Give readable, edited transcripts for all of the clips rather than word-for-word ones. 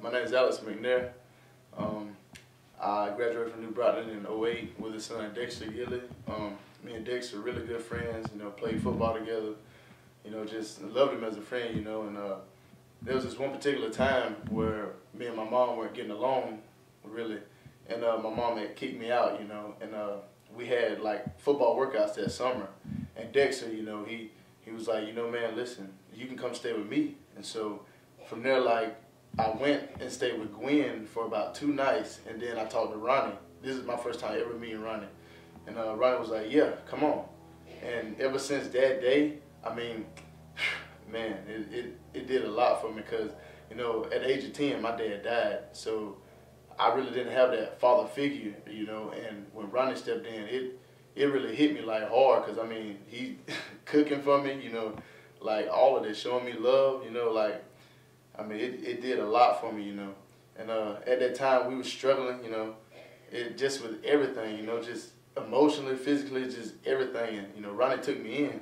My name is Alex McNair. I graduated from New Brighton in '08 with his son Dexter Gilley. Me and Dexter are really good friends, played football together, just loved him as a friend, and there was this one particular time where me and my mom weren't getting along, really, and my mom had kicked me out, and we had like football workouts that summer, and Dexter, he was like, man, listen, you can come stay with me. And so from there, like, I went and stayed with Gwen for about 2 nights, and then I talked to Ronnie. This is my first time ever meeting Ronnie. And Ronnie was like, yeah, come on. And ever since that day, I mean, man, it did a lot for me because, at the age of 10, my dad died. So I really didn't have that father figure, and when Ronnie stepped in, it really hit me like hard because, I mean, he cooking for me, like all of this, showing me love, like, I mean, it did a lot for me, And at that time, we were struggling, it just with everything, just emotionally, physically, just everything. And, Ronnie took me in,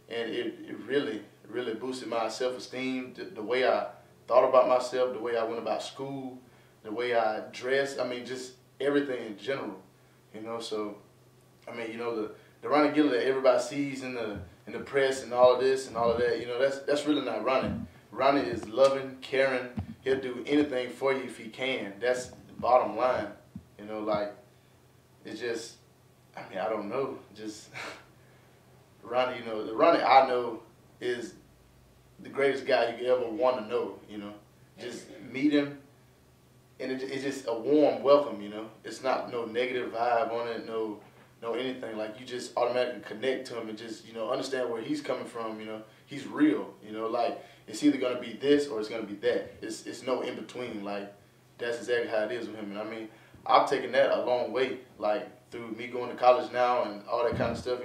and it really boosted my self-esteem, the way I thought about myself, the way I went about school, the way I dressed, I mean, just everything in general, So, I mean, the Ronnie Gilley that everybody sees in the press and all of this and all of that, that's really not Ronnie. Ronnie is loving, caring. He'll do anything for you if he can. That's the bottom line. Like, it's just, I mean, I don't know. Just, Ronnie, the Ronnie I know is the greatest guy you could ever want to know, Just meet him, and it's just a warm welcome, It's not no negative vibe on it, no anything. Like, you just automatically connect to him and just, understand where he's coming from, He's real, like, it's either going to be this or it's going to be that. It's no in between. Like, that's exactly how it is with him. And I mean, I've taken that a long way, like, through me going to college now and all that kind of stuff,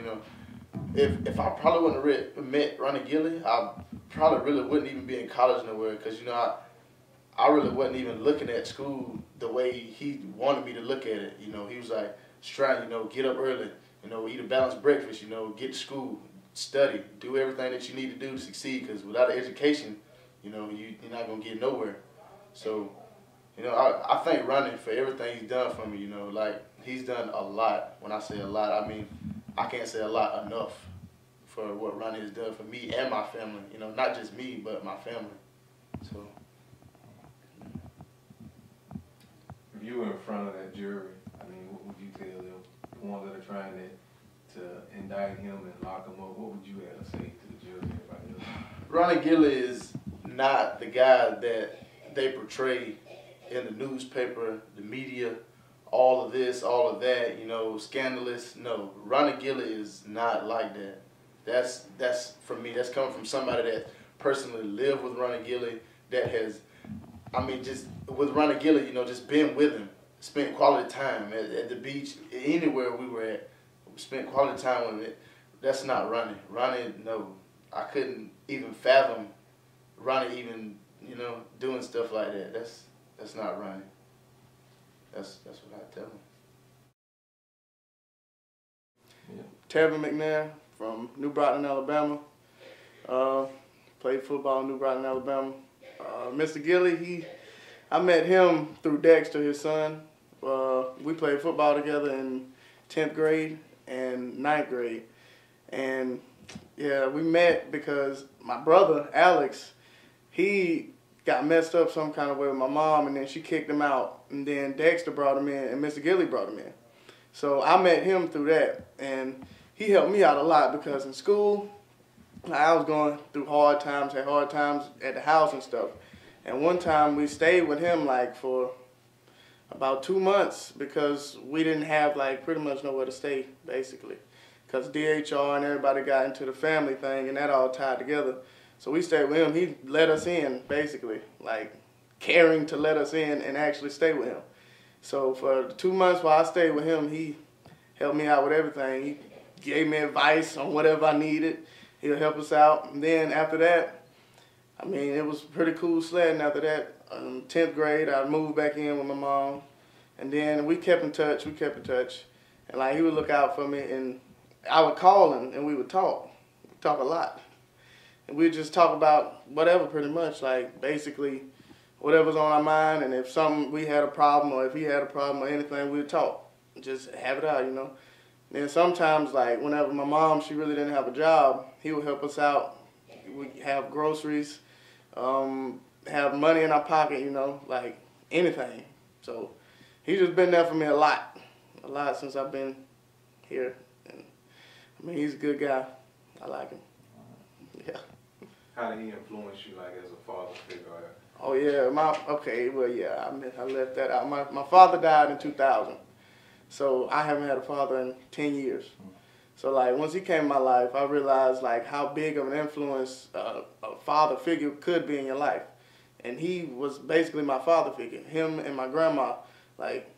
If I probably wouldn't have met Ronnie Gilley, I probably really wouldn't even be in college nowhere because, I really wasn't even looking at school the way he wanted me to look at it. He was like, trying, get up early, eat a balanced breakfast, get to school, study, do everything that you need to do to succeed, because without an education, you're not going to get nowhere. So, I thank Ronnie for everything he's done for me, like, he's done a lot. When I say a lot, I mean, I can't say a lot enough for what Ronnie has done for me and my family, not just me, but my family. So, if you were in front of that jury, I mean, what would you tell them, the ones that are trying to indict him and lock him up? What would you have to say to the jury and everybody else? Ronnie Gilley is not the guy that they portray in the newspaper, the media, all of this, all of that, scandalous. No, Ronnie Gilley is not like that. That's for me, that's coming from somebody that personally lived with Ronnie Gilley, that has, I mean, just with Ronnie Gilley, just been with him, spent quality time at the beach, anywhere we were at, spent quality time with him. That's not Ronnie. Ronnie, no, I couldn't even fathom Ronnie even, doing stuff like that. That's not Ronnie. That's what I tell him. Yeah. Tevin McNair from New Brighton, Alabama. Played football in New Brighton, Alabama. Mr. Gilley, I met him through Dexter, his son. We played football together in 10th grade and 9th grade. And yeah, we met because my brother, Alex, he got messed up some kind of way with my mom, and then she kicked him out. And then Dexter brought him in, and Mr. Gilley brought him in. So I met him through that, and he helped me out a lot because in school, I was going through hard times, had hard times at the house and stuff. And one time we stayed with him like for about 2 months because we didn't have like pretty much nowhere to stay, basically. Because DHR and everybody got into the family thing and that all tied together. So we stayed with him. He let us in, basically, like caring to let us in and actually stay with him. So for the 2 months while I stayed with him, he helped me out with everything. He gave me advice on whatever I needed. He'll help us out. And then after that, I mean, it was pretty cool sledding after that. 10th grade, I moved back in with my mom. And then we kept in touch. And like, he would look out for me, and I would call him, and we would talk. We'd talk a lot. And we'd just talk about whatever, pretty much. Like, basically, whatever's on our mind, and if we had a problem, or if he had a problem or anything, we'd talk. Just have it out, you know. And sometimes, like, whenever my mom, she really didn't have a job, he would help us out. We have groceries, have money in our pocket, you know, like anything. So he's just been there for me a lot since I've been here. And I mean, he's a good guy. I like him. Yeah. How did he influence you, like, as a father figure? Oh yeah, I left that out. My father died in 2000, so I haven't had a father in 10 years. So like once he came in my life, I realized like how big of an influence a father figure could be in your life, and he was basically my father figure. Him and my grandma, like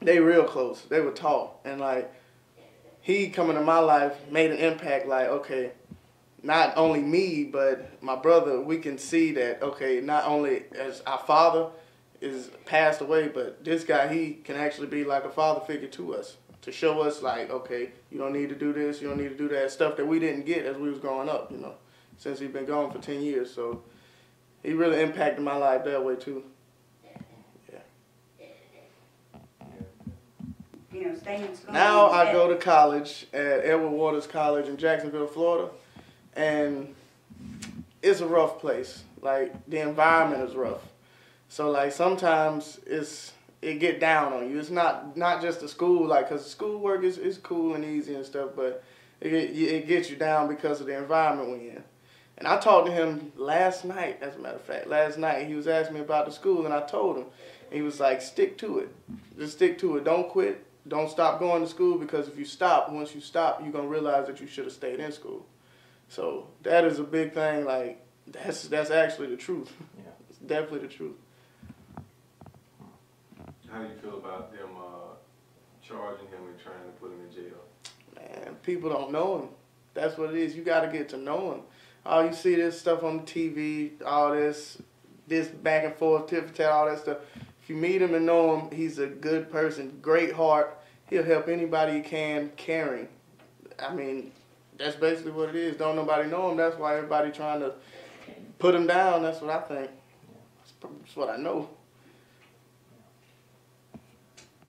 they real close. They were tall, and like he coming to my life made an impact. Like okay, not only me, but my brother, we can see that, okay, not only as our father is passed away, but this guy, he can actually be like a father figure to us, to show us like, okay, you don't need to do this, you don't need to do that, stuff that we didn't get as we was growing up, you know, since he's been gone for 10 years. So he really impacted my life that way too. Yeah. You know, staying in school. Now I go to college at Edward Waters College in Jacksonville, Florida. And it's a rough place. Like the environment is rough. So like sometimes it get down on you. It's not just the school, like, cause schoolwork is cool and easy and stuff, but it gets you down because of the environment we're in. And I talked to him last night, as a matter of fact. Last night he was asking me about the school, and I told him. And he was like, stick to it. Just stick to it. Don't quit. Don't stop going to school, because if you stop, once you stop, you're gonna realize that you should have stayed in school. So that is a big thing. Like that's actually the truth. Yeah. It's definitely the truth. How do you feel about them charging him and trying to put him in jail? Man, people don't know him. That's what it is. You got to get to know him. Oh, you see this stuff on the TV, all this back and forth, tit for tat, all that stuff. If you meet him and know him, he's a good person, great heart. He'll help anybody he can, caring. I mean, that's basically what it is. Don't nobody know him. That's why everybody trying to put him down. That's what I think. That's what I know.